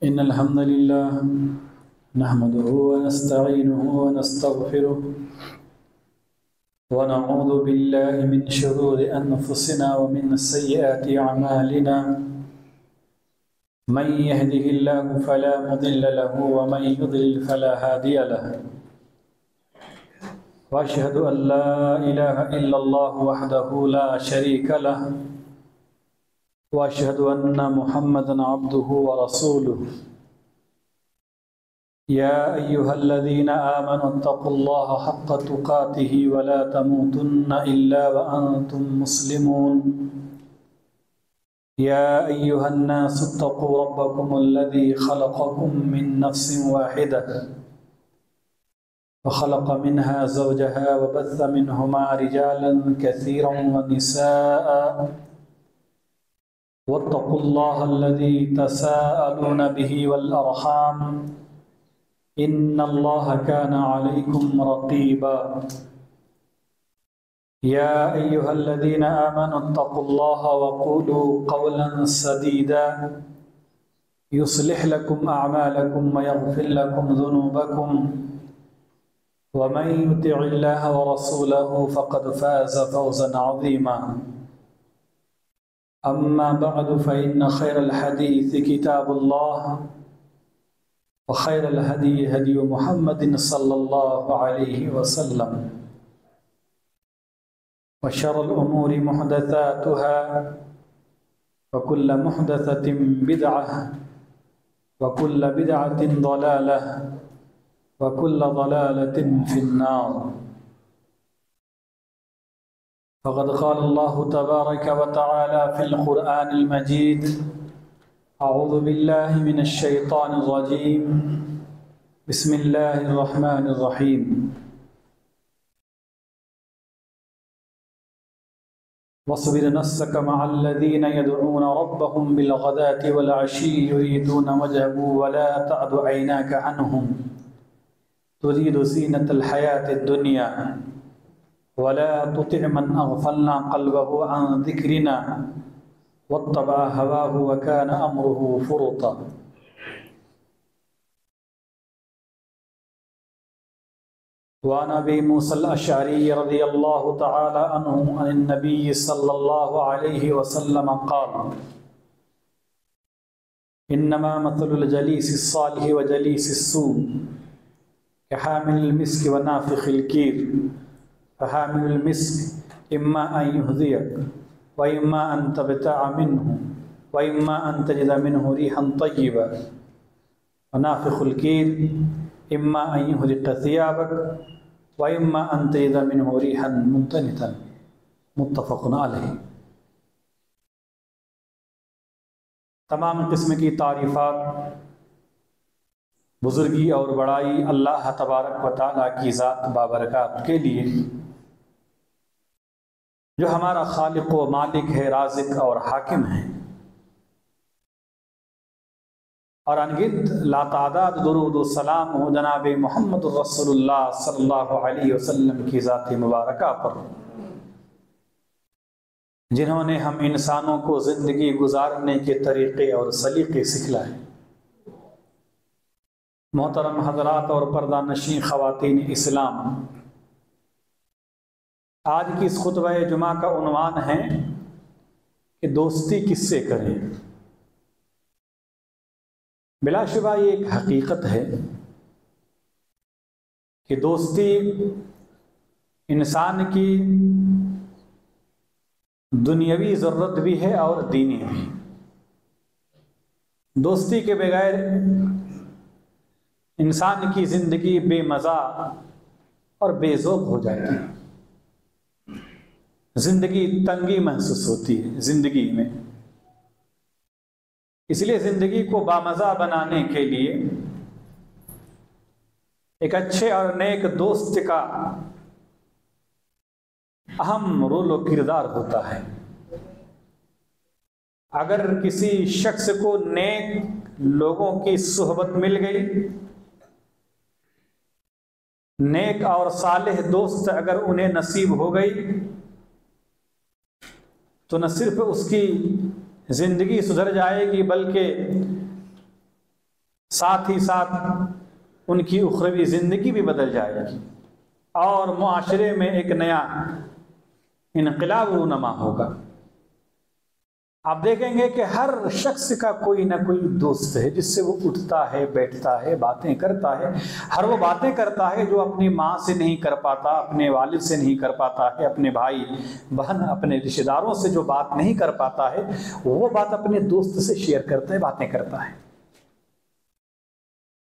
इन्नल हम्दुलिल्लाह नहमदुहु व नस्तईनुहु व नस्तगफिरुह व नऊज़ु बिल्लाहि मिन शुरूरि अनफुसिना व मिन सय्यिआति अमालिना मन यहदिहिल्लाहु फला मुदिल्ल लहु व मन युद्लिल फला हादिय लहु व अशहदु अन ला इलाहा इल्लल्लाहु वहदहु ला शरीका लहु व अशहदु अन्ना मुहम्मदन अब्दुहु व रसूलुहु या अय्युहल्लज़ीना आमनु अत्तक़ुल्लाहा हक़्क़ तुक़ातिही व ला तमूतुन्ना इल्ला व अंतुम मुस्लिमून या अय्युहन्नासु इत्तक़ू रब्बकुमुल्लज़ी ख़लक़कुम मिन नफ़्सिन वाहिदह व ख़लक़ मिनहा ज़ौजहा व बस्स मिनहुमा रिजालन कसीरन व निसाअ वत्तक़ुल्लाहल्लज़ी तसाअलून बिही वल अर्हाम इन्नल्लाहा काना अलैकुम रक़ीबा या अय्युहल्लज़ीना आमनु इत्तक़ुल्लाहा व क़ूलू क़ौलन सदीदा युस्लिह लकुम अअमालकुम व यग़फ़िर लकुम ज़ुनूबकुम व मन युतिइल्लाह व रसूलहु फ़क़द फ़ाज़ फ़ौज़न अज़ीमा अम्मा बअद फ़इन्न खैरल हदीस किताबुल्लाह व खैरल हदी हदी मुहम्मदिन सल्लल्लाहु अलैहि वसल्लम व शर्रल उमूरि मुहदसातुहा व कुल्ल मुहदसतिन बिदअह व कुल्ल बिदअतिन ज़लालह व कुल्ल ज़लालतिन फिन्नार फ़क़द क़ाल अल्लाहु तबारक व तआला फ़िल क़ुरआनिल मजीद अऊज़ु बिल्लाहि मिनश शैतानिर रजीम बिस्मिल्लाहिर रहमानिर रहीम वस्बिर नफ़्सक मअल्लज़ीना यदऊन रब्बहुम बिलग़दाति वल अशी युरीदून वजहहु वला तअदु ऐनाक अन्हुम तुरीदु ज़ीनतल हयातिद दुनिया वला तुतिअ मन अग़फ़लना क़ल्बहु अन ज़िक्रिना वत्तबअ हवाहु व कान अम्रुहु फ़ुरुता। वअन अबी मूसल अशअरी रज़ियल्लाहु तआला अन्हु अन नबी सल्लल्लाहु अलैहि वसल्लम क़ाल इन्नमा मसलुल जलीसिस सालिहि व जलीसिस सू कहामिलिल मिस्क व नाफ़िख़िल कीर फ़हामिलुल मिस्क इम्मा अन युहज़ियक व इम्मा अन तबतअ मिन्हु व इम्मा अन तजिद मिन्हु रिहन तय्यिबा व नाफ़िख़ुल कीर इम्मा अन युहरिक़ सियाबक व इम्मा अन तजिद मिन्हु रिहन मुन्तनितन मुत्तफ़क़ुन अलैह। तमाम किस्म की तारीफ़ात बुज़ुर्गी और बड़ाई अल्लाह तबारक व तआला की ज़ात बाबरकात के लिए जो हमारा खालिक व मालिक है, राज़िक और हाकिम है, और अनगिनत लातादाद दुरूद व सलाम हो जनाब मोहम्मद रसूलुल्लाह सल्लल्लाहु अलैहि वसल्लम की ज़ात मुबारका पर, जिन्होंने हम इंसानों को ज़िंदगी गुजारने के तरीक़े और सलीक़े सिखलाए। मोहतरम हज़रात और पर्दा नशीं ख़वातीन इस्लाम, आज की इस खुतबा जुमा का उन्वान है कि दोस्ती किससे करें। बिलाशुबा ये एक हकीकत है कि दोस्ती इंसान की दुनियावी ज़रूरत भी है और दीनी भी। दोस्ती के बगैर इंसान की ज़िंदगी बेमज़ा और बेज़ौक़ हो जाती है, ज़िंदगी तंगी महसूस होती है ज़िंदगी में। इसलिए ज़िंदगी को बामज़ा बनाने के लिए एक अच्छे और नेक दोस्त का अहम रोल व किरदार होता है। अगर किसी शख्स को नेक लोगों की सुहबत मिल गई, नेक और सालेह दोस्त अगर उन्हें नसीब हो गई, तो न सिर्फ उसकी ज़िंदगी सुधर जाएगी बल्कि साथ ही साथ उनकी उखरवी ज़िंदगी भी बदल जाएगी और मुआशरे में एक नया इनकलाब रूनमा होगा। आप देखेंगे कि हर शख्स का कोई ना कोई दोस्त है जिससे वो उठता है, बैठता है, बातें करता है। हर वो बातें करता है जो अपनी माँ से नहीं कर पाता, अपने वालिद से नहीं कर पाता है, अपने भाई बहन, अपने रिश्तेदारों से जो बात नहीं कर पाता है, वो बात अपने दोस्त से शेयर करता है, बातें करता है।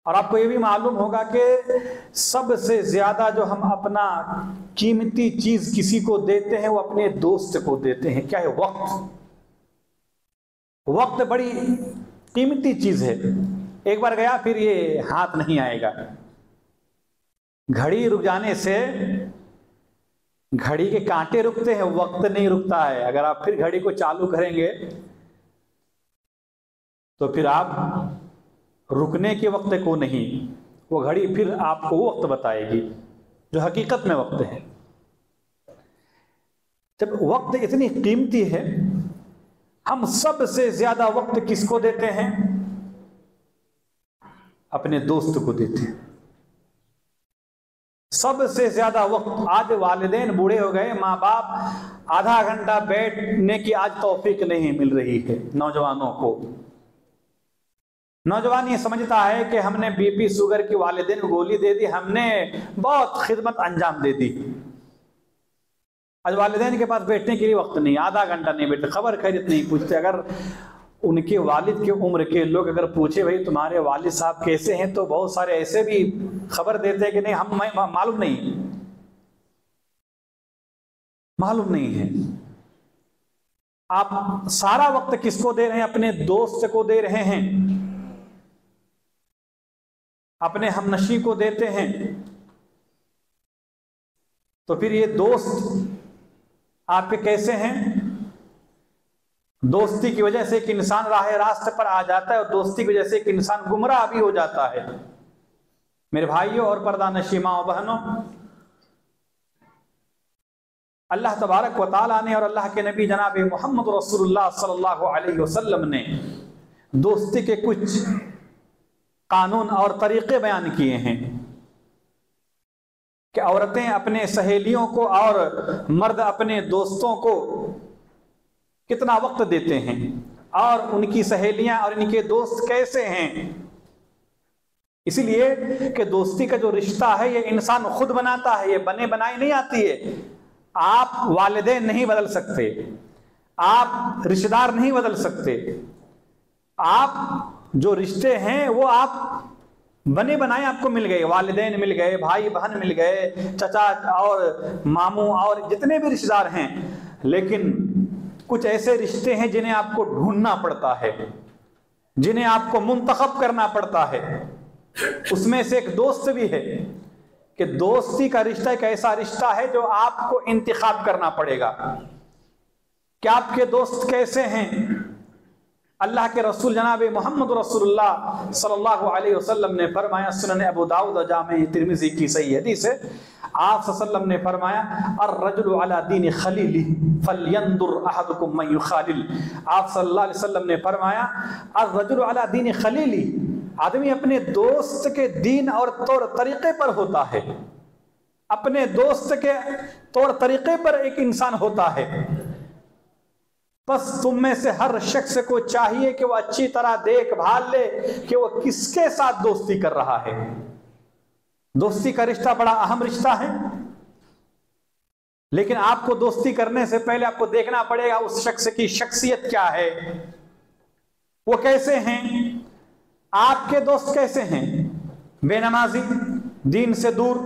और आपको ये भी मालूम होगा कि सबसे ज्यादा जो हम अपना कीमती चीज किसी को देते हैं वो अपने दोस्त को देते हैं। क्या है? वक्त। वक्त बड़ी कीमती चीज है, एक बार गया फिर ये हाथ नहीं आएगा। घड़ी रुक जाने से घड़ी के कांटे रुकते हैं, वक्त नहीं रुकता है। अगर आप फिर घड़ी को चालू करेंगे तो फिर आप रुकने के वक्त को नहीं, वो घड़ी फिर आपको वो वक्त बताएगी जो हकीकत में वक्त है। जब वक्त इतनी कीमती है, हम सबसे ज्यादा वक्त किसको देते हैं? अपने दोस्त को देते हैं सबसे ज्यादा वक्त। आज वालिदैन बूढ़े हो गए, माँ बाप आधा घंटा बैठने की आज तौफीक नहीं मिल रही है नौजवानों को। नौजवान ये समझता है कि हमने बीपी शुगर की वालिदैन गोली दे दी, हमने बहुत खिदमत अंजाम दे दी। आज वालिदैन के पास बैठने के लिए वक्त नहीं, आधा घंटा नहीं बैठते, खबर खैरियत नहीं पूछते। अगर उनके वालिद की उम्र के लोग अगर पूछे भाई तुम्हारे वालिद साहब कैसे हैं, तो बहुत सारे ऐसे भी खबर देते हैं कि नहीं, हम मालूम नहीं है। आप सारा वक्त किसको दे रहे हैं? अपने दोस्त को दे रहे हैं, अपने हमनशी को देते हैं। तो फिर ये दोस्त आपके कैसे हैं? दोस्ती की वजह से एक इंसान राह रास्ते पर आ जाता है और दोस्ती की वजह से एक इंसान गुमराह भी हो जाता है। मेरे भाइयों और पर्दानशी माँ बहनों, अल्लाह तबारक व तआला ने और अल्लाह के नबी जनाब मोहम्मद रसूलुल्लाह सल्लल्लाहु अलैहि वसल्लम ने दोस्ती के कुछ कानून और तरीके बयान किए हैं कि औरतें अपने सहेलियों को और मर्द अपने दोस्तों को कितना वक्त देते हैं और उनकी सहेलियां और इनके दोस्त कैसे हैं। इसीलिए कि दोस्ती का जो रिश्ता है ये इंसान खुद बनाता है, ये बने बनाई नहीं आती है। आप वालिदैन नहीं बदल सकते, आप रिश्तेदार नहीं बदल सकते, आप जो रिश्ते हैं वो आप बने बनाए आपको मिल गए, वालिदैन मिल गए, भाई बहन मिल गए, चचा और मामू और जितने भी रिश्तेदार हैं। लेकिन कुछ ऐसे रिश्ते हैं जिन्हें आपको ढूंढना पड़ता है, जिन्हें आपको मुंतखब करना पड़ता है। उसमें से एक दोस्त भी है कि दोस्ती का रिश्ता एक ऐसा रिश्ता है जो आपको इंतखाब करना पड़ेगा कि आपके दोस्त कैसे हैं। अल्लाह के रसूल जनाब मोहम्मद रसूलुल्लाह सल्लल्लाहु अलैहि वसल्लम ने फरमाया, सुनन अबू दाऊद जामे तिर्मिज़ी की सही हदीस है, आप सल्लल्लाहु ने फरमाया अर्रजुलु अला दीन खलीली फलयंदुर अहदुकुम मन युखालिल। आप सल्लल्लाहु अलैहि वसल्लम ने फरमाया अर्रजुलु अला दीन खलीली, आदमी अपने दोस्त के दीन और तौर तरीके पर होता है, अपने दोस्त के तौर तरीके पर एक इंसान होता है। बस तुम में से हर शख्स को चाहिए कि वो अच्छी तरह देखभाल ले कि वो किसके साथ दोस्ती कर रहा है। दोस्ती का रिश्ता बड़ा अहम रिश्ता है, लेकिन आपको दोस्ती करने से पहले आपको देखना पड़ेगा उस शख्स की शख्सियत क्या है, वो कैसे हैं। आपके दोस्त कैसे हैं? बेनमाजी, दीन से दूर,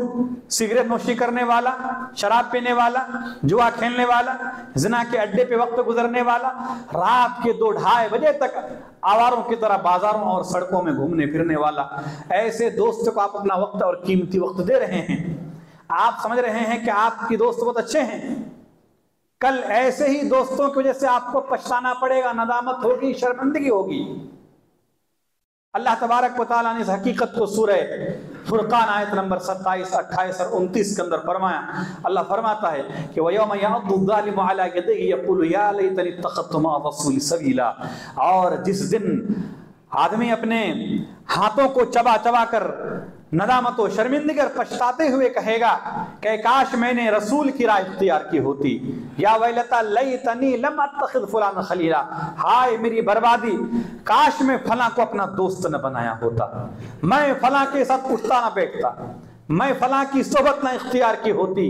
सिगरेट नोशी करने वाला, शराब पीने वाला, जुआ खेलने वाला, जिना के अड्डे पे वक्त गुजरने वाला, रात के 2-2:30 बजे तक आवारों की तरह बाजारों और सड़कों में घूमने फिरने वाला, ऐसे दोस्त को आप अपना वक्त और कीमती वक्त दे रहे हैं। आप समझ रहे हैं कि आपकी दोस्त बहुत अच्छे हैं, कल ऐसे ही दोस्तों की वजह से आपको पछताना पड़ेगा, नदामत होगी, शर्मिंदगी होगी। अल्लाह तबारक व तआला ने इस हकीकत को सूरह फुरकान आयत नंबर 27, 28 और 29 के अंदर फरमाया। अल्लाह फरमाता है कि वयौम यअद्दु ज़ालिमु अला यदैहि यक़ूलु या लैतनी इत्तख़ज़्तु मअ रसूलि सबीला। और जिस दिन आदमी अपने हाथों को चबा चबा कर नदामत व शर्मिंदगी और पछताते हुए कहेगा कि काश मैंने रसूल की राह इख्तियार की होती, या वैलता लैतनी लम अत्तखिज़ फलान खलीला, हाय मेरी बर्बादी, काश मैं फला को अपना दोस्त न बनाया होता, मैं फला के साथ उठता न बैठता, मैं फला की सोहबत न इख्तियार की होती,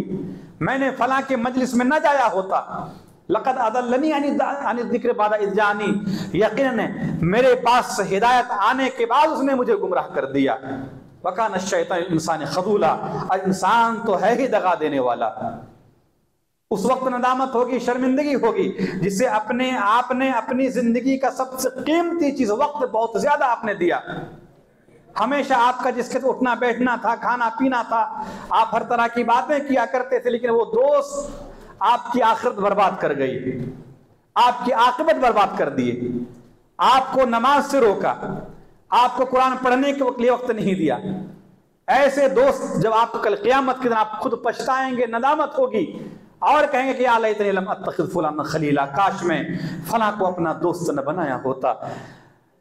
मैंने फला के मजलिस में न जाया होता। लक़द अदल्लनी अन ज़िक्र बाद इज़ जानी, यकीनन मेरे पास हिदायत आने के बाद उसने मुझे गुमराह कर दिया। वकान शैतान इंसान खज़ूला, और इंसान तो है ही दगा देने वाला। उस वक्त नदामत होगी, शर्मिंदगी होगी, जिससे अपने आपने अपनी जिंदगी का सबसे कीमती चीज वक्त बहुत ज्यादा आपने दिया। हमेशा आपका जिसके तो उठना बैठना था, खाना पीना था, आप हर तरह की बातें किया करते थे, लेकिन वो दोस्त आपकी आखिरत बर्बाद कर गई, आपकी आखिरत बर्बाद कर दिए, आपको नमाज से रोका, आपको कुरान पढ़ने के लिए वक्त नहीं दिया। ऐसे दोस्त जब आपको कल क़यामत के दिन आप खुद पछताएंगे, नदामत होगी और कहेंगे कि या लैतनी लम अत्तखिज़ फलान खलीला, काश मैं फला को अपना दोस्त न बनाया होता।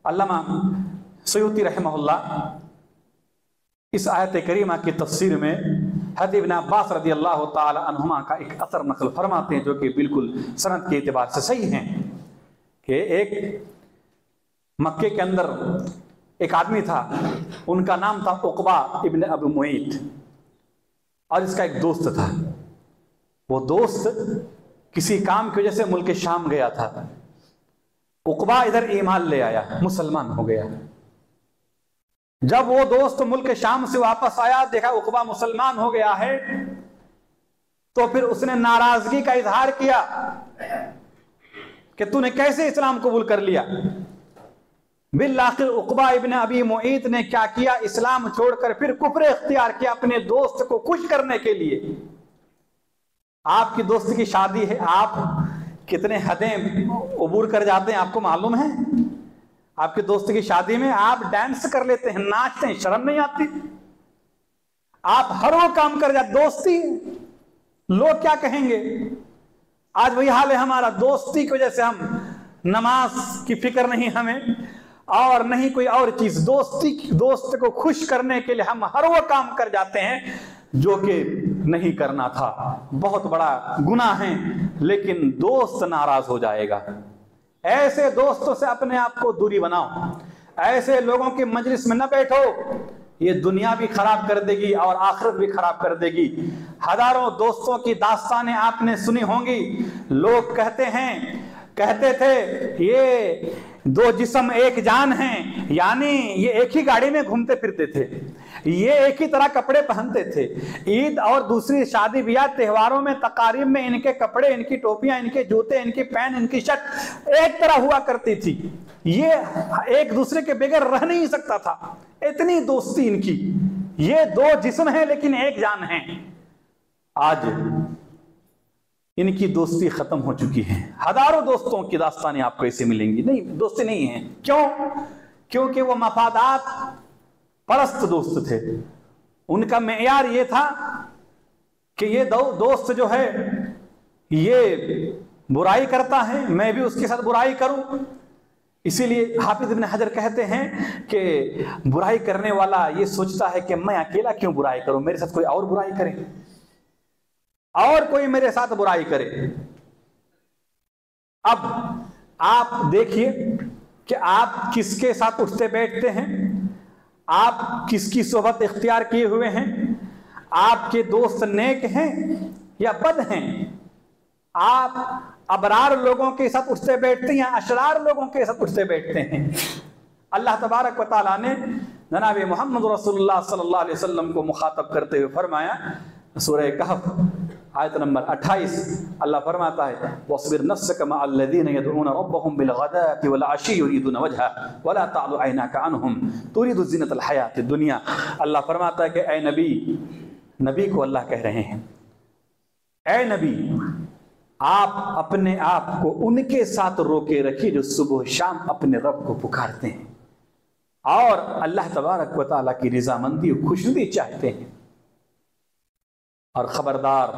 अल्लामा सयूती रहमहुल्लाह इस आयत करीमा की तफसीर में हज़रत इब्न अब्बास रज़ी अल्लाह ताला अन्हुमा का एक असर नकल फरमाते हैं, जो कि बिल्कुल सनद के एतबार से सही हैं, कि एक मक्के के अंदर एक आदमी था, उनका नाम था उक़बा इब्न अबू मुईत, और इसका एक दोस्त था। वो दोस्त किसी काम की वजह से मुल्क शाम गया था। उक़बा इधर ईमान ले आया, मुसलमान हो गया। जब वो दोस्त मुल्क शाम से वापस आया, देखा उक़बा मुसलमान हो गया है, तो फिर उसने नाराजगी का इजहार किया कि तूने कैसे इस्लाम कबूल कर लिया। बिलाखिर उक़बा इब्न अबी मुईत ने क्या किया, इस्लाम छोड़कर फिर कुफ्र इख्तियार किया अपने दोस्त को खुश करने के लिए। आपकी दोस्त की शादी है, आप कितने हदें उबूर कर जाते हैं आपको मालूम है। आपके दोस्त की शादी में आप डांस कर लेते हैं, नाचते हैं, शर्म नहीं आती। आप हर वो काम कर जाते, दोस्ती, लोग क्या कहेंगे। आज वही हाल है हमारा, दोस्ती की वजह से हम नमाज की फिक्र नहीं हमें, और नहीं कोई और चीज, दोस्त को खुश करने के लिए हम हर वो काम कर जाते हैं जो कि नहीं करना था। बहुत बड़ा गुनाह है, लेकिन दोस्त नाराज हो जाएगा। ऐसे दोस्तों से अपने आप को दूरी बनाओ, ऐसे लोगों के मजलिस में न बैठो, ये दुनिया भी खराब कर देगी और आखिरत भी खराब कर देगी। हजारों दोस्तों की दास्तानें आपने सुनी होंगी। लोग कहते थे ये दो जिस्म एक जान हैं, यानी ये एक ही गाड़ी में घूमते फिरते थे, ये एक ही तरह कपड़े पहनते थे। ईद और दूसरी शादी ब्याह त्योहारों में तकारीब में इनके कपड़े, इनकी टोपियां, इनके जूते, इनकी पैंट, इनकी शर्ट एक तरह हुआ करती थी। ये एक दूसरे के बगैर रह नहीं सकता था, इतनी दोस्ती इनकी। ये दो जिस्म हैं लेकिन एक जान है। आज इनकी दोस्ती खत्म हो चुकी है। हजारों दोस्तों की दास्तानें आपको ऐसे मिलेंगी, नहीं दोस्ती नहीं है। क्यों? क्योंकि वो मफादात परस्त दोस्त थे। उनका मेयार ये था कि ये दोस्त जो है ये बुराई करता है, मैं भी उसके साथ बुराई करूं। इसीलिए हाफिज इब्न हजर कहते हैं कि बुराई करने वाला ये सोचता है कि मैं अकेला क्यों बुराई करूं, मेरे साथ कोई और बुराई करे, और कोई मेरे साथ बुराई करे। अब आप देखिए कि आप किसके साथ उठते बैठते हैं, आप किसकी सोहबत इख्तियार किए हुए हैं। आपके दोस्त नेक हैं या बद हैं? आप अबरार लोगों के साथ उठते बैठते हैं या अशरार लोगों के साथ उठते बैठते हैं? अल्लाह तबारक व तआला ने जनाब मोहम्मद रसूलुल्लाह सल्लल्लाहु अलैहि वसल्लम को मुखातब करते हुए फरमाया, सूरह कहफ आयत नंबर 28, अल्लाह फरमाता है वस्बिर नफ्सक मअल्लज़ीना यदऊना रब्बहुम बिलगदाति वल अशी युरीदूना वजह वला तअदु ऐनाका अन्हुम तुरीदु ज़ीनतल हयातिद दुनिया। अल्लाह फरमाता है कि ए नबी को अल्लाह कह रहे हैं, ए नबी आप अपने आप को उनके साथ रोके रखिए जो सुबह शाम अपने रब को पुकारते हैं और अल्लाह तबारक व तआला की रज़ामंदी और खुशनुदी चाहते हैं। और खबरदार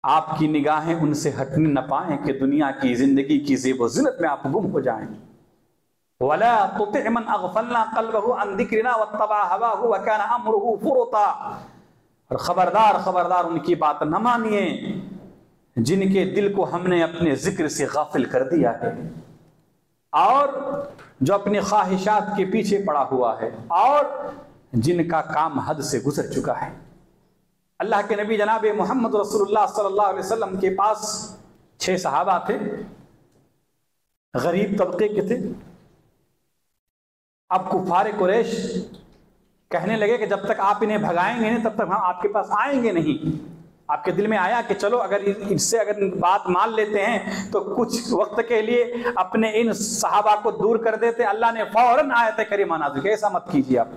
आपकी निगाहें उनसे हटने न पाएं कि दुनिया की जिंदगी की ज़ेब व ज़ीनत में आप गुम हो जाएं। वला तुति मन अगफलना क़ल्बहु अन ज़िक्रिना वत्तबा हवाहु व कान अमरुहु फुरुता। और खबरदार खबरदार उनकी बात न मानिए जिनके दिल को हमने अपने जिक्र से गाफिल कर दिया है, और जो अपनी ख्वाहिशात के पीछे पड़ा हुआ है, और जिनका काम हद से गुजर चुका है। अल्लाह के नबी जनाब मोहम्मद रसूलुल्लाह सल्लल्लाहु अलैहि वसल्लम के पास 6 सहाबा थे, गरीब तबके के थे। अब कुफार कुरैश कहने लगे कि जब तक आप इन्हें भगाएंगे नहीं तब तक हम आपके पास आएंगे नहीं। आपके दिल में आया कि चलो अगर इससे अगर बात मान लेते हैं तो कुछ वक्त के लिए अपने इन सहाबा को दूर कर देते। अल्लाह ने फौरन आयत करीमा नाज़िल की, ऐसा मत कीजिए आप।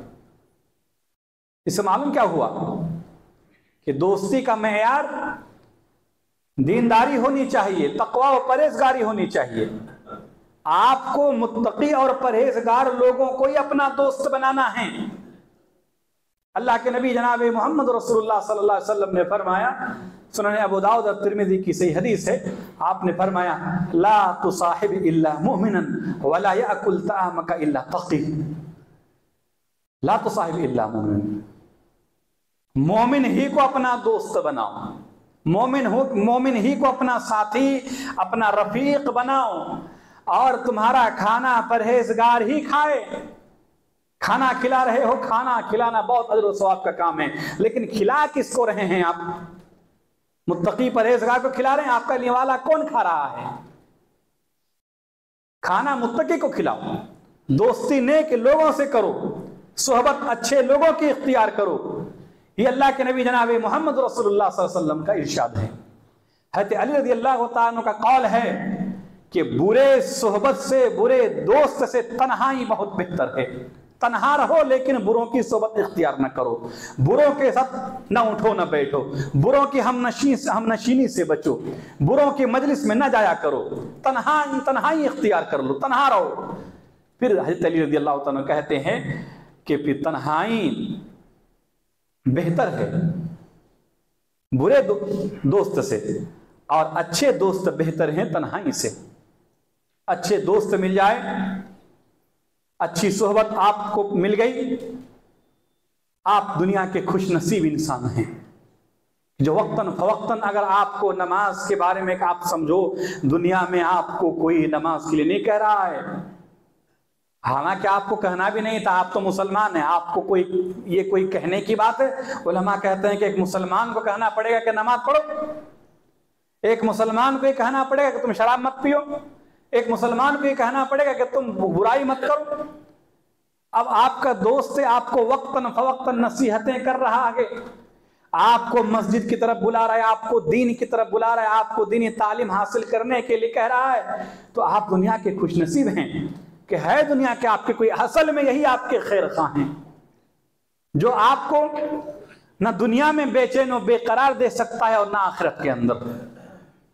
इससे मालूम क्या हुआ कि दोस्ती का मेयार दीनदारी होनी चाहिए, तकवा और परहेजगारी होनी चाहिए। आपको मुत्तकी और परहेजगार लोगों को ही अपना दोस्त बनाना है। अल्लाह के नबी जनाब मोहम्मद रसूलुल्लाह सल्लल्लाहु अलैहि वसल्लम ने फरमाया, सुनन अबू दाऊद और तिर्मिज़ी की सही हदीस है, आपने फरमाया ला तुसाहिब इल्ला मुमिनन वला याकुल तामका इल्ला तक़ी। ला तुसाहिब इल्ला मुमिनन, मोमिन ही को अपना दोस्त बनाओ, मोमिन ही को अपना साथी, अपना रफीक बनाओ, और तुम्हारा खाना परहेजगार ही खाए। खाना खिला रहे हो, खाना खिलाना बहुत अजर और सवाब का काम है, लेकिन खिला किसको रहे हैं आप? मुत्तकी परहेजगार को खिला रहे हैं। आपका निवाला कौन खा रहा है? खाना मुत्तकी को खिलाओ, दोस्ती नेक लोगों से करो, सोहबत अच्छे लोगों की इख्तियार करो। ये अल्लाह के नबी जनाब मोहम्मद रसूलुल्लाह सल्लल्लाहु अलैहि वसल्लम का इरशाद है। हज़रत अली रज़ियल्लाहु तआला अन्हु का कौल है कि बुरे सोहबत से, बुरे दोस्त से तन्हाई बहुत बेहतर है। तन्हा रहो लेकिन बुरों की सोहबत इख्तियार न करो, बुरों के साथ न उठो न बैठो, बुरों की हमनशीनी से बचो, बुरों की मजलिस में न जाया करो, तन्हाई इख्तियार कर लो, तन्हा रहो। फिर हज़रत अली रज़ियल्लाहु तआला अन्हु कहते हैं कि फिर तन्हाई बेहतर है बुरे दोस्त से, और अच्छे दोस्त बेहतर हैं तन्हाई से। अच्छे दोस्त मिल जाए, अच्छी सोहबत आपको मिल गई, आप दुनिया के खुशनसीब इंसान हैं। जो वक्तन फवक्तन अगर आपको नमाज के बारे में आप समझो, दुनिया में आपको कोई नमाज के लिए नहीं कह रहा है, हालांकि आपको कहना भी नहीं था, आप तो मुसलमान हैं, आपको कोई कहने की बात है? उलमा कहते हैं कि एक मुसलमान को कहना पड़ेगा कि नमाज पढ़ो, एक मुसलमान को ये कहना पड़ेगा कि तुम शराब मत पियो, एक मुसलमान को ये कहना पड़ेगा कि तुम बुराई मत करो। अब आपका दोस्त से आपको वक्तन फवक्तन नसीहतें कर रहा है, आपको मस्जिद की तरफ बुला रहा है, आपको दीन की तरफ बुला रहा है, आपको दीनी तालीम हासिल करने के लिए कह रहा है, तो आप दुनिया के खुशनसीब हैं कि है दुनिया के आपके कोई, असल में यही आपके खैर खां हैं जो आपको ना दुनिया में बेचैन और बेकरार दे सकता है और ना आखिरत के अंदर।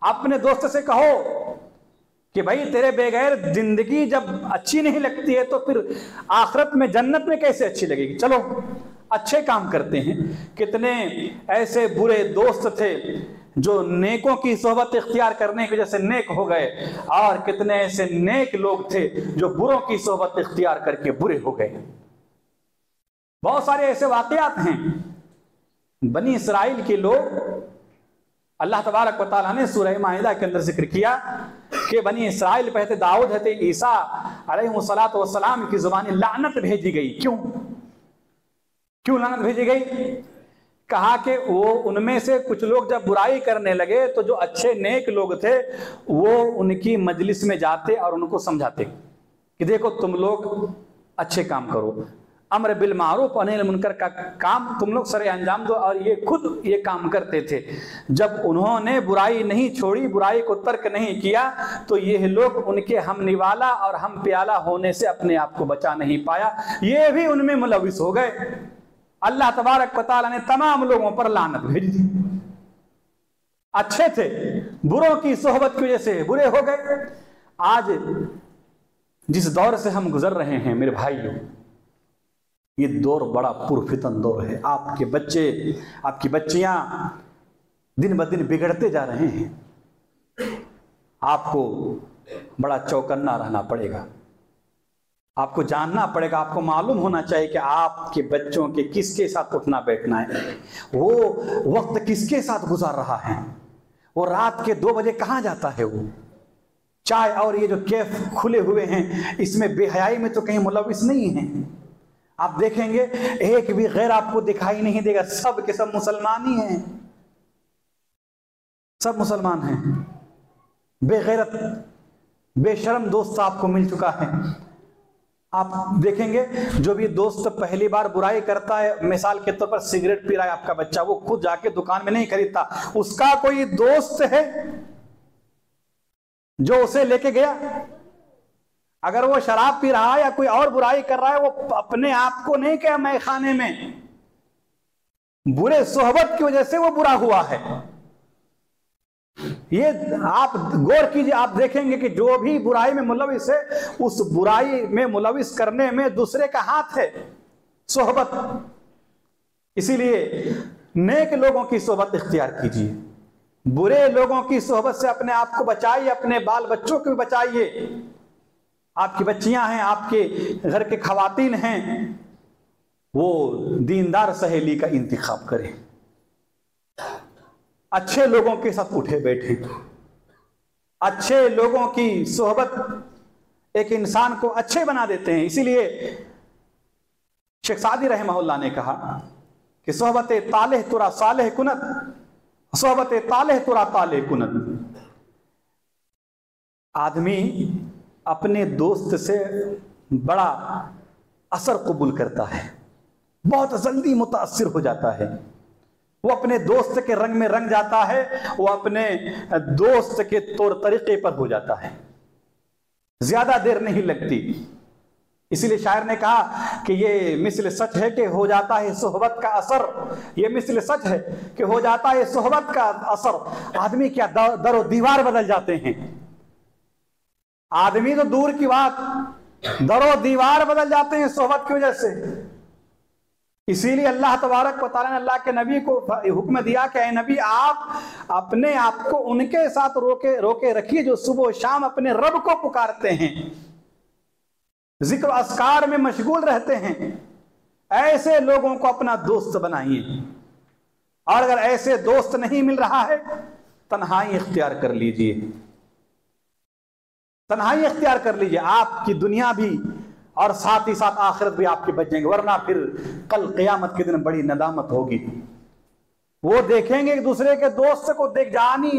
अपने दोस्त से कहो कि भाई तेरे बगैर जिंदगी जब अच्छी नहीं लगती है तो फिर आखिरत में जन्नत में कैसे अच्छी लगेगी? चलो अच्छे काम करते हैं। कितने ऐसे बुरे दोस्त थे जो नेकों की सोहबत इख्तियार करने की वजह से नेक हो गए, और कितने ऐसे नेक लोग थे जो बुरों की सोहबत इख्तियार करके बुरे हो गए। बहुत सारे ऐसे वाकयात हैं। बनी इसराइल के लोग, अल्लाह तबारक व तआला ने सूरह माइदा के अंदर जिक्र किया कि बनी इसराइल पे थे दाऊद है ईसा अलैहिस्सलातु वस्सलाम की जुबानी लानत भेजी गई। क्यों लानत भेजी गई? कहा कि वो उनमें से कुछ लोग जब बुराई करने लगे तो जो अच्छे नेक लोग थे वो उनकी मजलिस में जाते और उनको समझाते कि देखो तुम लोग अच्छे काम करो, अम्र बिल मारूफ और नही मुनकर का काम तुम लोग सरे अंजाम दो, और ये खुद ये काम करते थे। जब उन्होंने बुराई नहीं छोड़ी, बुराई को तर्क नहीं किया, तो ये लोग उनके हम निवाला और हम प्याला होने से अपने आप को बचा नहीं पाया, ये भी उनमें मुलविस हो गए। अल्लाह तबारक व तआला ने तमाम लोगों पर लानत भेज दी। अच्छे थे, बुरों की सोहबत की वजह से बुरे हो गए। आज जिस दौर से हम गुजर रहे हैं मेरे भाइयों, ये दौर बड़ा पुरफितन दौर है। आपके बच्चे, आपकी बच्चियां दिन ब दिन बिगड़ते जा रहे हैं। आपको बड़ा चौकन्ना रहना पड़ेगा। आपको जानना पड़ेगा, आपको मालूम होना चाहिए कि आपके बच्चों के किसके साथ उठना बैठना है, वो वक्त किसके साथ गुजार रहा है, वो रात के 2 बजे कहाँ जाता है, वो चाय और ये जो कैफ खुले हुए हैं इसमें बेहयाई में तो कहीं मुलविस नहीं है। आप देखेंगे एक भी गैर आपको दिखाई नहीं देगा, सब के सब मुसलमान ही हैं, सब मुसलमान हैं। बेगैरत बेशर्म दोस्त आपको मिल चुका है। आप देखेंगे जो भी दोस्त पहली बार बुराई करता है, मिसाल के तौर पर सिगरेट पी रहा है आपका बच्चा, वो खुद जाके दुकान में नहीं खरीदता, उसका कोई दोस्त है जो उसे लेके गया। अगर वो शराब पी रहा है या कोई और बुराई कर रहा है, वो अपने आप को नहीं कहा मैं खाने में, बुरे सोहबत की वजह से वो बुरा हुआ है। ये आप गौर कीजिए, आप देखेंगे कि जो भी बुराई में मुलविस है, उस बुराई में मुलविस करने में दूसरे का हाथ है, सोहबत। इसीलिए नेक लोगों की सोहबत इख्तियार कीजिए, बुरे लोगों की सोहबत से अपने आप को बचाइए, अपने बाल बच्चों को भी बचाइए। आपकी बच्चियां हैं, आपके घर के खवातीन हैं, वो दीनदार सहेली का इंतखाब करें, अच्छे लोगों के साथ उठे बैठे। अच्छे लोगों की सोहबत एक इंसान को अच्छे बना देते हैं। इसीलिए शेख सादी रहमहुल्लाह ने कहा कि सोहबत तालेह तुरा सालेह कुनत, सोहबत तालेह तुरा तालेह कुनत। आदमी अपने दोस्त से बड़ा असर कबूल करता है, बहुत जल्दी मुतासिर हो जाता है, वो अपने दोस्त के रंग में रंग जाता है, वो अपने दोस्त के तौर तरीके पर हो जाता है, ज्यादा देर नहीं लगती। इसीलिए शायर ने कहा कि ये मिसल सच है कि हो जाता है सोहबत का असर, ये मिसल सच है कि हो जाता है सोहबत का असर। आदमी क्या दरो दीवार बदल जाते हैं, आदमी तो दूर की बात, दरो दीवार बदल जाते हैं सोहबत की वजह से। इसीलिए अल्लाह तबारक व तआला ने अल्लाह के नबी को हुक्म दिया कि ऐ नबी आप अपने आप को उनके साथ रोके रखिए जो सुबह शाम अपने रब को पुकारते हैं, जिक्र अस्कार में मशगूल रहते हैं। ऐसे लोगों को अपना दोस्त बनाइए, और अगर ऐसे दोस्त नहीं मिल रहा है, तन्हाई इख्तियार कर लीजिए, तन्हाई इख्तियार कर लीजिए। आपकी दुनिया भी और साथ ही साथ आखिरत भी आपके बच जाएंगे, वरना फिर कल क़यामत के दिन बड़ी नदामत होगी। वो देखेंगे एक दूसरे के दोस्त को देख जानी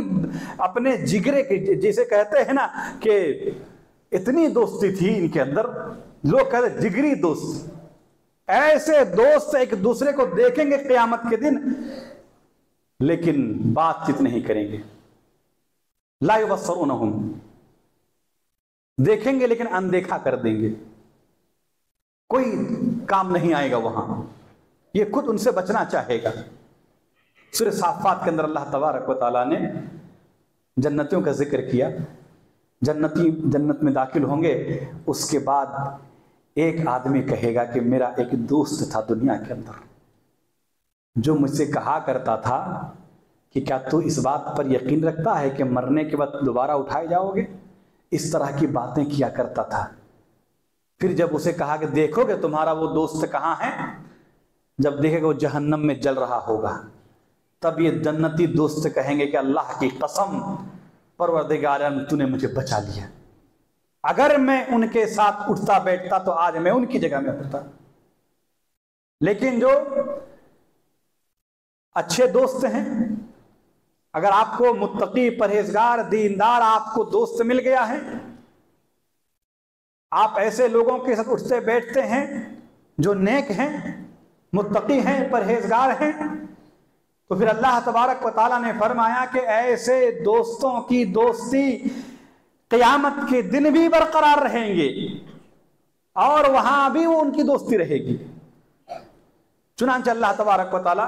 अपने जिगरे के, जिसे कहते हैं ना कि इतनी दोस्ती थी इनके अंदर, लोग कहते जिगरी दोस्त। ऐसे दोस्त एक दूसरे को देखेंगे क़यामत के दिन, लेकिन बातचीत नहीं करेंगे। ला युबस्सिरूनहुम, देखेंगे लेकिन अनदेखा कर देंगे, कोई काम नहीं आएगा वहां, ये खुद उनसे बचना चाहेगा। सूरह साफ़ात के अंदर अल्लाह तबारक व तआला ने जन्नतियों का जिक्र किया। जन्नती जन्नत में दाखिल होंगे, उसके बाद एक आदमी कहेगा कि मेरा एक दोस्त था दुनिया के अंदर, जो मुझसे कहा करता था कि क्या तू इस बात पर यकीन रखता है कि मरने के बाद दोबारा उठाए जाओगे। इस तरह की बातें किया करता था। फिर जब उसे कहा कि देखोगे तुम्हारा वो दोस्त कहाँ है, जब देखेगा वो जहन्नम में जल रहा होगा, तब ये जन्नती दोस्त कहेंगे कि अल्लाह की कसम परवरदिगार तूने मुझे बचा लिया, अगर मैं उनके साथ उठता बैठता तो आज मैं उनकी जगह में होता। लेकिन जो अच्छे दोस्त हैं, अगर आपको मुत्तकी परहेजगार दीनदार आपको दोस्त मिल गया है, आप ऐसे लोगों के साथ उठते बैठते हैं जो नेक हैं, मुत्तकी हैं, परहेजगार हैं, तो फिर अल्लाह तबारक व तआला ने फरमाया कि ऐसे दोस्तों की दोस्ती क़यामत के दिन भी बरकरार रहेंगे और वहां भी वो उनकी दोस्ती रहेगी। चुनांचे अल्लाह तबारक व तआला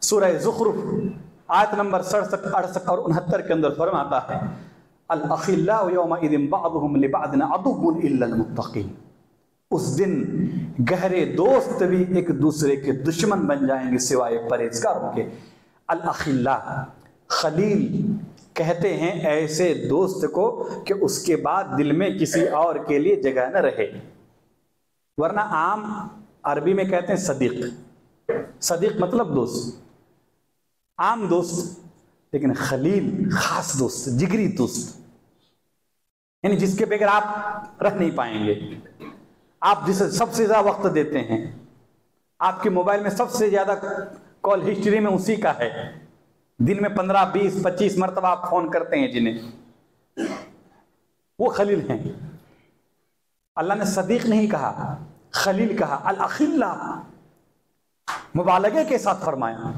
सूरह ज़ुख़रुफ़ आयत नंबर 67, 68 और 69 के अंदर फरमाता है, अल अखिल्लाउ यौमइज़िन बअदुहुम लिबअदिन अदुव्वुन इल्लल मुत्तक़ीन। उस दिन गहरे दोस्त भी एक दूसरे के दुश्मन बन जाएंगे सिवाय परहेजगारों के। अल अखिल्ला, खलील कहते हैं ऐसे दोस्त को कि उसके बाद दिल में किसी और के लिए जगह न रहे। वरना आम अरबी में कहते हैं सदीक, सदीक मतलब दोस्त, आम दोस्त। लेकिन खलील खास दोस्त, जिगरी दोस्त, यानी जिसके बगैर आप रह नहीं पाएंगे, आप जिसे सबसे ज्यादा वक्त देते हैं, आपके मोबाइल में सबसे ज्यादा कॉल हिस्ट्री में उसी का है, दिन में 15, 20, 25 मरतबा आप फोन करते हैं जिन्हें, वो खलील हैं। अल्लाह ने सदीक नहीं कहा, खलील कहा। अल अखिल्ला मुबालगे के साथ फरमाया,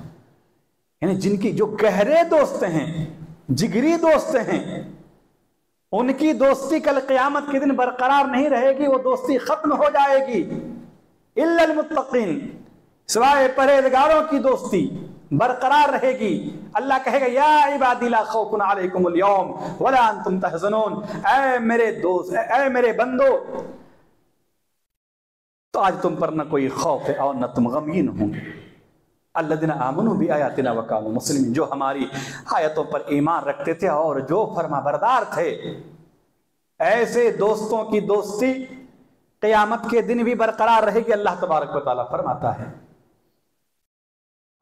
यानी जिनकी जो गहरे दोस्त हैं, जिगरी दोस्त हैं, उनकी दोस्ती कल क़यामत के दिन बरकरार नहीं रहेगी, वो दोस्ती खत्म हो जाएगी। इल्लल मुत्तकीन, सिवाय परहेजगारों की दोस्ती बरकरार रहेगी। अल्लाह कहेगा या इबादी ला खौफुन अलैकुमुल यौम वला अंतुम तहज़नून, ऐ मेरे दोस्त, ऐ मेरे बंदो, तो आज तुम पर न कोई खौफ है और न तुम गमगीन होंगे। अल्लज़ीना आमनू बि आयातिना व कानू मुस्लिमीन, जो हमारी आयतों पर ईमान रखते थे और जो फरमाबरदार थे, ऐसे दोस्तों की दोस्ती क़यामत के दिन भी बरकरार रहेगी, अल्लाह तबारक व तआला फरमाता है।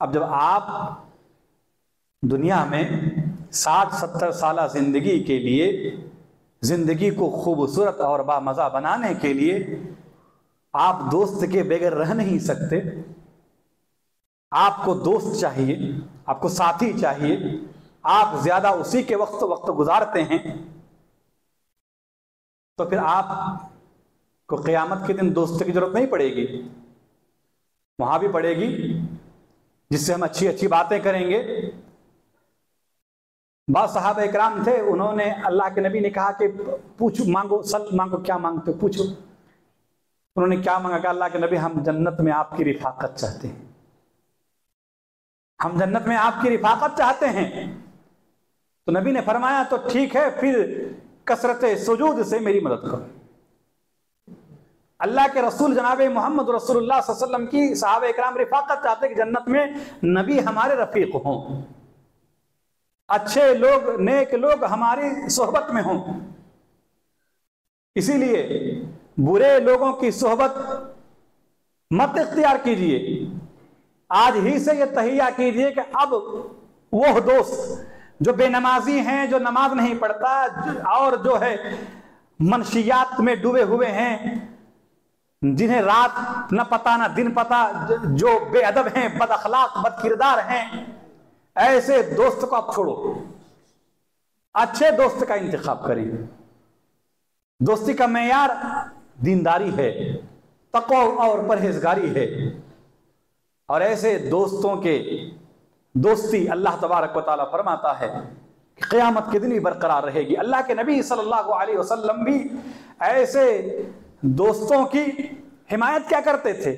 अब जब आप दुनिया में 60-70 साल जिंदगी के लिए, जिंदगी को खूबसूरत और बामज़ा बनाने के लिए आप दोस्त के बगैर रह नहीं सकते, आपको दोस्त चाहिए, आपको साथी चाहिए, आप ज्यादा उसी के वक्त गुजारते हैं, तो फिर आपको क़यामत के दिन दोस्त की जरूरत नहीं पड़ेगी। वहां भी पड़ेगी जिससे हम अच्छी अच्छी बातें करेंगे। बाद सहाबा इकराम थे, उन्होंने, अल्लाह के नबी ने कहा कि पूछो, मांगो, सल मांगो, क्या मांगते हो पूछो। उन्होंने क्या मांगा? कि अल्लाह के नबी, हम जन्नत में आपकी रिफाकत चाहते हैं, हम जन्नत में आपकी रिफाकत चाहते हैं। तो नबी ने फरमाया तो ठीक है, फिर कसरत सुजूद से मेरी मदद करो। अल्लाह के रसूल जनाब मोहम्मद रसूलुल्लाह सल्लल्लाहु अलैहि वसल्लम की सहाबा इकराम रिफाकत चाहते कि जन्नत में नबी हमारे रफीक हों, अच्छे लोग, नेक लोग हमारी सोहबत में हों। इसीलिए बुरे लोगों की सोहबत मत इख्तियार कीजिए। आज ही से ये तहिया कीजिए कि अब वो दोस्त जो बेनमाजी हैं, जो नमाज नहीं पढ़ता और जो है मनशियात में डूबे हुए हैं, जिन्हें रात न पता न दिन पता, जो बेअदब हैं, बद अखलाक, बद किरदार हैं, ऐसे दोस्त को आप छोड़ो, अच्छे दोस्त का इंतखाब करें। दोस्ती का मेयार दीनदारी है, तक़वा और परहेजगारी है, और ऐसे दोस्तों के दोस्ती अल्लाह तबारक व तआला फरमाता है कि क़यामत के दिन भी बरकरार रहेगी। अल्लाह के नबी सल्लल्लाहु अलैहि वसल्लम भी ऐसे दोस्तों की हिमायत क्या करते थे।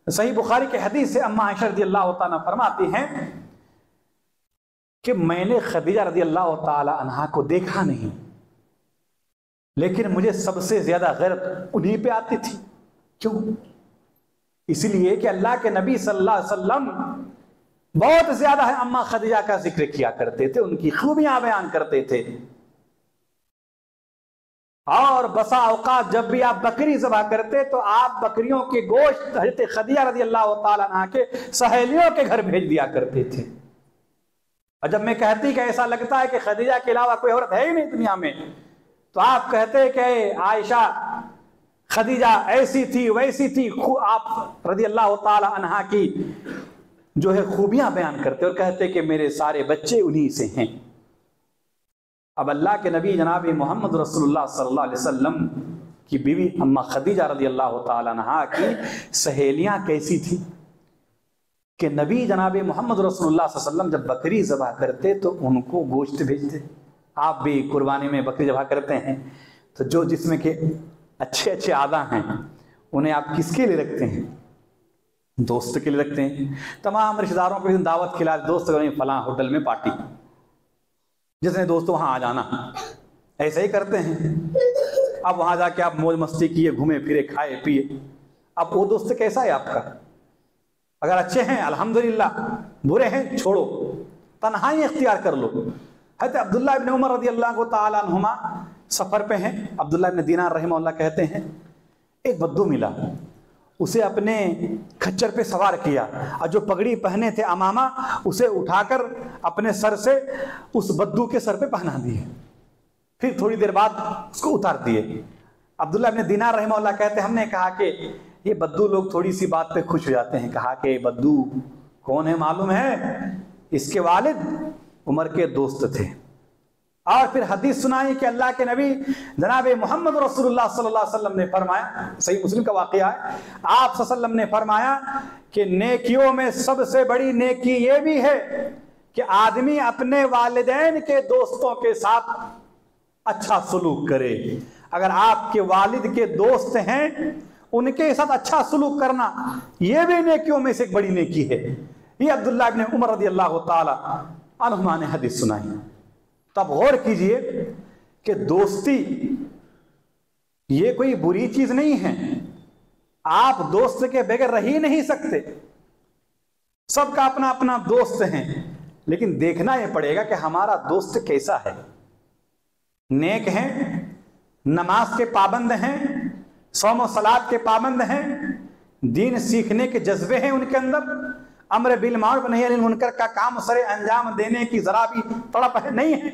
सही बुखारी के हदीस से अम्मा आयशा रज़ियल्लाहु तआला फरमाती हैं कि मैंने खदीजा रज़ियल्लाहु तआला अन्हा को देखा नहीं, लेकिन मुझे सबसे ज्यादा गैरत उन्हीं पे आती थी। क्यों? इसलिए कि अल्लाह के नबी सल्लल्लाहु अलैहि वसल्लम बहुत ज्यादा है अम्मा खदीजा का जिक्र किया करते थे, उनकी खूबियां बयान करते थे। और बसा औकात जब भी आप बकरी ज़बह करते तो आप बकरियों के गोश्त हज़रत खदीजा रज़ियल्लाहु तआला अन्हा के सहेलियों के घर भेज दिया करते थे। और जब मैं कहती कि ऐसा लगता है कि खदीजा के अलावा कोई औरत है ही नहीं दुनिया में, तो आप कहते कि आयशा, खदीजा ऐसी थी, वैसी थी। आप रज़ियल्लाहु तआला अन्हा की जो है खूबियां बयान करते और कहते कि मेरे सारे बच्चे उन्हीं से हैं। अब अल्लाह के नबी जनाब मोहम्मद रसूलुल्लाह सल्लल्लाहु अलैहि वसल्लम की बीवी अम्मा खदीजा रज़ियल्लाहु तआला अन्हा की सहेलियां कैसी थी कि नबी जनाब मोहम्मद रसूलुल्लाह सल्लल्लाहु अलैहि वसल्लम जब बकरी ज़बह करते तो उनको गोश्त भेजते। आप भी कुर्बानी में बकरी ज़बह करते हैं तो जो जिसमें के अच्छे अच्छे आदा हैं उन्हें आप किसके लिए रखते हैं? दोस्त के लिए रखते हैं। तमाम रिश्तेदारों को दावत खिला, दोस्त फलां होटल में पार्टी, जितने दोस्तों वहां आ जाना, ऐसे ही करते हैं। अब वहां जाके आप मौज मस्ती किए, घूमे फिरे, खाए पिए। अब वो दोस्त कैसा है आपका? अगर अच्छे हैं अल्हम्दुलिल्लाह, बुरे हैं छोड़ो, तन्हाई इख्तियार कर लो। हज़रत अब्दुल्लाह इब्न उमर रज़ियल्लाहु तआला अन्हुमा सफर पे हैं। अब्दुल्लाह इब्न दीनार रहमहुल्लाह कहते हैं एक बद्दू मिला, उसे अपने खच्चर पे सवार किया और जो पगड़ी पहने थे अमामा उसे उठाकर अपने सर से उस बद्दू के सर पे पहना दिए, फिर थोड़ी देर बाद उसको उतार दिए। अब्दुल्लाह इब्न दीनार रहमहुल्लाह कहते हमने कहा कि ये बद्दू लोग थोड़ी सी बात पे खुश हो जाते हैं। कहा कि बद्दू कौन है मालूम है? इसके वालिद उमर के दोस्त थे। और फिर हदीस सुनाई कि अल्लाह के नबी जनाब मोहम्मद रसूलुल्लाह सल्लल्लाहु अलैहि वसल्लम ने फरमाया, सही मुस्लिम का वाक़या है, आप सल्लल्लाहु अलैहि वसल्लम ने फरमाया कि नेकियों में सबसे बड़ी नेकी ये भी है कि आदमी अपने वालिदैन के दोस्तों के साथ अच्छा सलूक करे। अगर आपके वालिद के दोस्त हैं उनके साथ अच्छा सलूक करना यह भी नेकियों में से एक बड़ी नेकी है। ये अब्दुल्लाह इब्न उमर रदियल्लाहु ताला अन्हुमा ने हदीस सुनाई। तब गौर कीजिए कि दोस्ती ये कोई बुरी चीज नहीं है, आप दोस्त के बगैर रह ही नहीं सकते। सबका अपना अपना दोस्त है, लेकिन देखना यह पड़ेगा कि हमारा दोस्त कैसा है। नेक हैं, नमाज के पाबंद हैं, सौम और सलात के पाबंद हैं, दीन सीखने के जज्बे हैं उनके अंदर, अम्र बिल मारूफ नही अनिल मुनकर का काम सरे अंजाम देने की जरा भी तड़प है नहीं है।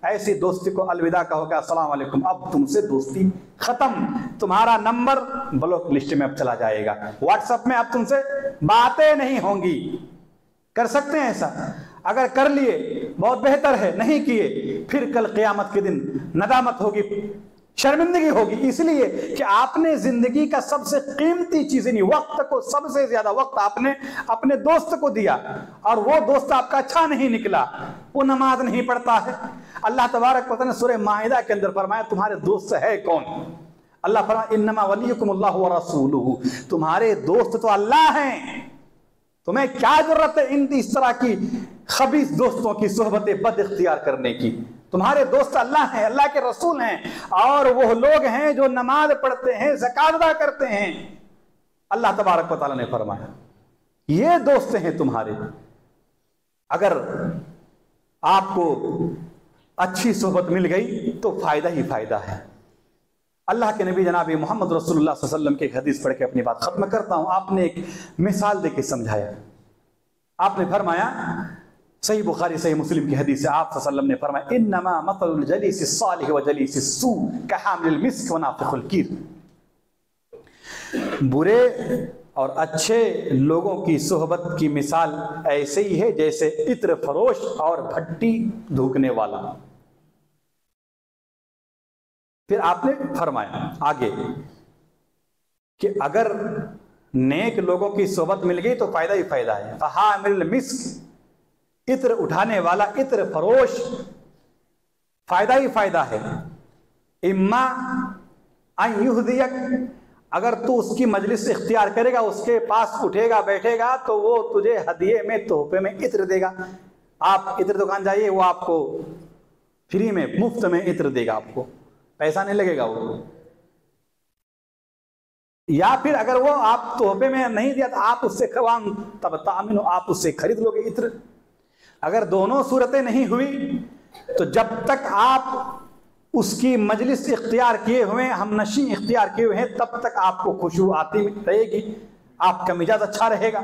ऐसी दोस्ती को अलविदा कहो कि अस्सलाम वालेकुम, अब तुमसे दोस्ती खत्म, तुम्हारा नंबर ब्लॉक लिस्ट में अब चला जाएगा, व्हाट्सएप में अब तुमसे बातें नहीं होंगी। कर सकते हैं ऐसा? अगर कर लिए बहुत बेहतर है, नहीं किए फिर कल क़यामत के दिन नदामत होगी, शर्मिंदगी होगी। इसलिए कि आपने जिंदगी का सबसे कीमती चीज नहीं, वक्त को सबसे ज्यादा वक्त आपने अपने दोस्त को दिया, और वो दोस्त आपका अच्छा नहीं निकला, वो नमाज नहीं पढ़ता है। अल्लाह तबारक व तआला ने सूरह माइदा के अंदर फरमाया तुम्हारे दोस्त है कौन? अल्लाह फरमाया इन्नमा वलियुकुमुल्लाहु व रसूलुहु, तुम्हारे दोस्त तो अल्लाह हैं। तुम्हें क्या जरूरत है इन इस तरह की खबीस दोस्तों की सोहबत बद इख्तियार करने की? तुम्हारे दोस्त अल्लाह हैं, अल्लाह के रसूल हैं, और वो लोग हैं जो नमाज पढ़ते हैं, ज़कात अदा करते हैं। अल्लाह तबारक व तआला ने फरमाया ये दोस्त हैं तुम्हारे। अगर आपको अच्छी सोहबत मिल गई तो फायदा ही फायदा है। अल्लाह के नबी जनाब मोहम्मद रसूलुल्लाह सल्लल्लाहु अलैहि वसल्लम की एक हदीस पढ़ के अपनी बात खत्म करता हूं। आपने एक मिसाल देके समझाया। आपने फरमाया, सही बुखारी सही मुस्लिम की हदीस है, आप सल्लल्लाहु अलैहि वसल्लम ने फरमाया इन्नमा मसलुल जलीस सालिह व जलीस सू कहामिल मिस्क व नाफिखुल कीर। बुरे और अच्छे लोगों की सोहबत की मिसाल ऐसे ही है जैसे इत्र फरोश और भट्टी धूकने वाला। फिर आपने फरमाया आगे कि अगर नेक लोगों की सोहबत मिल गई तो फायदा ही फायदा है। फहामिल मिस्क, इत्र उठाने वाला, इत्र फरोश, फायदा ही फायदा है। इम्मा अन युहदियक, अगर तू उसकी मजलिस इख्तियार करेगा, उसके पास उठेगा बैठेगा तो वो तुझे हदिये में तोहफे में इत्र देगा। आप इत्र दुकान जाइए, वो आपको फ्री में मुफ्त में इत्र देगा, आपको पैसा नहीं लगेगा वो। या फिर अगर वो आप तोहफे में नहीं दिया तो आप उससे तब तामिन, आप उससे खरीद लोगे इत्र। अगर दोनों सूरतें नहीं हुई तो जब तक आप उसकी मजलिस इख्तियार किए हुए, हमनशी इख्तियार किए हुए हैं, तब तक आपको खुशबू आती रहेगी, आपका मिजाज अच्छा रहेगा।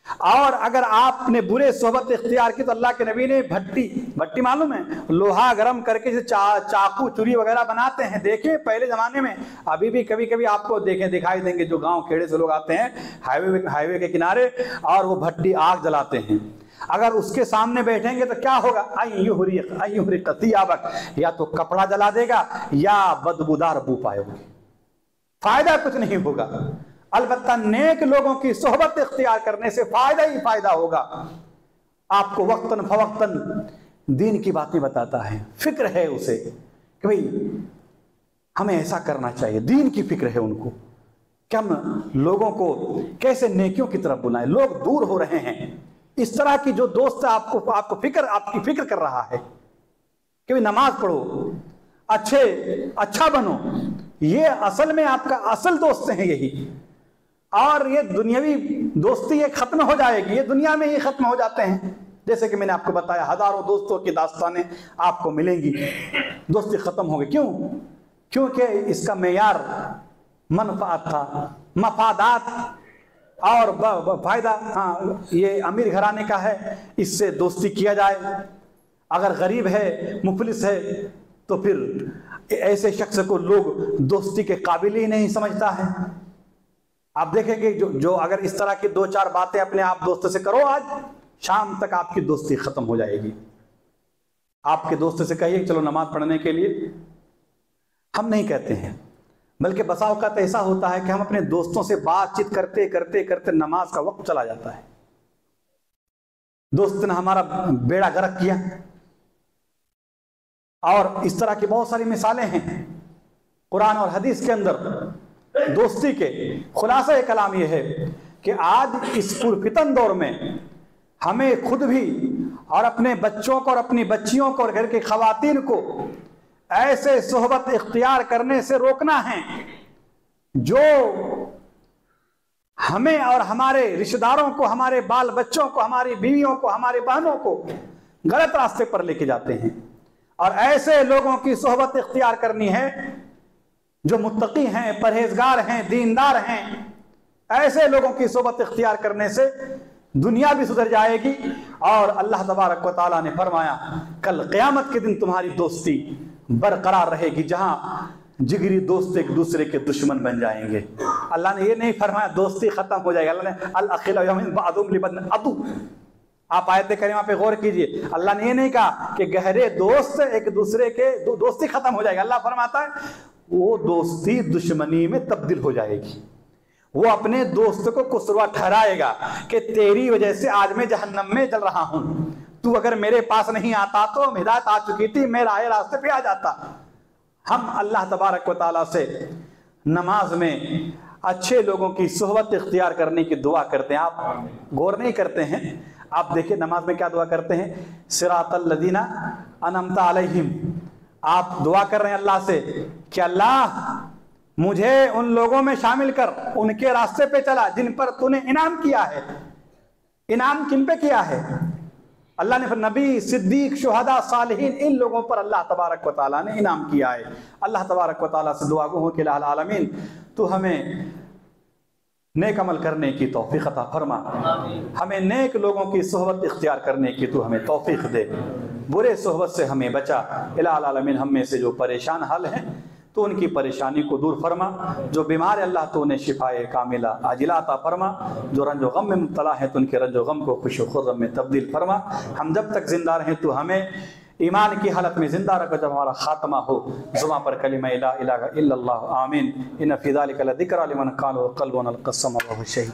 और अगर आपने बुरे सोहबत इख्तियार की तो अल्लाह के नबी ने भट्टी मालूम है, लोहा गर्म करके जैसे चाकू चुरी वगैरह बनाते हैं, देखे पहले जमाने में, अभी भी कभी कभी आपको दिखाई देंगे जो गांव खेड़े से लोग आते हैं हाईवे के किनारे और वो भट्टी आग जलाते हैं। अगर उसके सामने बैठेंगे तो क्या होगा? या तो कपड़ा जला देगा या बदबूदार बू पाएगी, फायदा कुछ नहीं होगा। अलबत्ता नेक लोगों की सोहबत इख्तियार करने से फायदा ही फायदा होगा। आपको वक्तन फवक्तन दीन की बातें बताता है, फिक्र है उसे कि भाई हमें ऐसा करना चाहिए, दीन की फिक्र है उनको कि हम लोगों को कैसे नेकियों की तरफ बुलाएं। लोग दूर हो रहे हैं, इस तरह की जो दोस्त आपकी फिक्र कर रहा है कि भाई नमाज पढ़ो, अच्छा बनो, ये असल में आपका असल दोस्त है यही। और ये दुनियावी दोस्ती ये खत्म हो जाएगी, ये दुनिया में ही खत्म हो जाते हैं। जैसे कि मैंने आपको बताया, हजारों दोस्तों की दास्तानें आपको मिलेंगी, दोस्ती खत्म हो गई। क्यों? क्योंकि इसका मेयार मनफात था, मफादात और फायदा, हाँ ये अमीर घराने का है, इससे दोस्ती किया जाए। अगर गरीब है, मुफलिस है, तो फिर ऐसे शख्स को लोग दोस्ती के काबिल ही नहीं समझता है। आप देखेंगे जो अगर इस तरह की 2-4 बातें अपने आप दोस्त से करो, आज शाम तक आपकी दोस्ती खत्म हो जाएगी। आपके दोस्त से कहिए चलो नमाज पढ़ने के लिए, हम नहीं कहते हैं, बल्कि बसा औकात ऐसा होता है कि हम अपने दोस्तों से बातचीत करते करते करते नमाज का वक्त चला जाता है। दोस्त ने हमारा बेड़ा गर्क किया, और इस तरह की बहुत सारी मिसालें हैं कुरान और हदीस के अंदर। दोस्ती के खुलासा कलाम यह है कि आज इस पुरफितन दौर में हमें खुद भी और अपने बच्चों को और अपनी बच्चियों को और घर की खवातीन को ऐसे सोहबत इख्तियार करने से रोकना है जो हमें और हमारे रिश्तेदारों को, हमारे बाल बच्चों को, हमारी बीवियों को, हमारे बहनों को गलत रास्ते पर लेके जाते हैं। और ऐसे लोगों की सोहबत इख्तियार करनी है जो मुत्तकी हैं, परहेजगार हैं, दीनदार हैं। ऐसे लोगों की सोहबत इख्तियार करने से दुनिया भी सुधर जाएगी, और अल्लाह तबारक व तआला ने फरमाया कल क़यामत के दिन तुम्हारी दोस्ती बरकरार रहेगी, जहां जिगरी दोस्त एक दूसरे के दुश्मन बन जाएंगे। अल्लाह ने ये नहीं फरमाया दोस्ती खत्म हो जाएगी। अल्लाह ने अल अखिल यौमिन बअदुहुम लिबअदिन अदु। आप आयत करीमा पे गौर कीजिए, अल्लाह ने ये नहीं कहा कि गहरे दोस्त एक दूसरे के दोस्ती खत्म हो जाएगी। अल्लाह फरमाता है वो दोस्ती दुश्मनी में तब्दील हो जाएगी। वो अपने दोस्त को कुसवा ठहराएगा कि तेरी वजह से आज मैं जहन्नम में जल रहा हूं, तू अगर मेरे पास नहीं आता तो हिदायत आ चुकी थी, मैं राह रास्ते पे आ जाता। हम अल्लाह तबारक व तआला से नमाज में अच्छे लोगों की सोहबत इख्तियार करने की दुआ करते हैं। आप गौर नहीं करते हैं, आप देखिए नमाज में क्या दुआ करते हैं, सिरातल लदीना अनअमता अलैहिम। आप दुआ कर रहे हैं अल्लाह से कि अल्लाह मुझे उन लोगों में शामिल कर, उनके रास्ते पे चला जिन पर तूने इनाम किया है। इनाम किन पे किया है? अल्लाह ने नबी, सिद्दीक, शुहदा, सालिहीन, इन लोगों पर अल्लाह तबारक व तआला ने इनाम किया है। अल्लाह तबारक व तआला से दुआ गो हो कि या आलमीन तू हमें नेक अमल करने की तौफीक अता फरमा, हमें नेक लोगों की सोहबत इख्तियार करने की तू हमें तौफीक दे, बुरे सोहबत से हमें बचा। इलाह आलमीन हम में से जो परेशान हाल हैं तो उनकी परेशानी को दूर फरमा, जो बीमार अल्लाह तो उन्हें शिफाए कामिला आजिला अता फरमा, जो रंजो गम में मुब्तला है तो उनके रंजो गम को खुश खुर्रम में तब्दील फरमा। हम जब तक जिंदा रहें तो हमें ईमान की हालत में जिंदा रखो, जब हमारा खात्मा हो जुबान पर कलिमा ला इलाहा इल्लल्लाह आमीन। इन फी ज़ालिका लज़िक्रा लिमन कान व क़ल्बुन अल क़स्म व हुवा शहीद।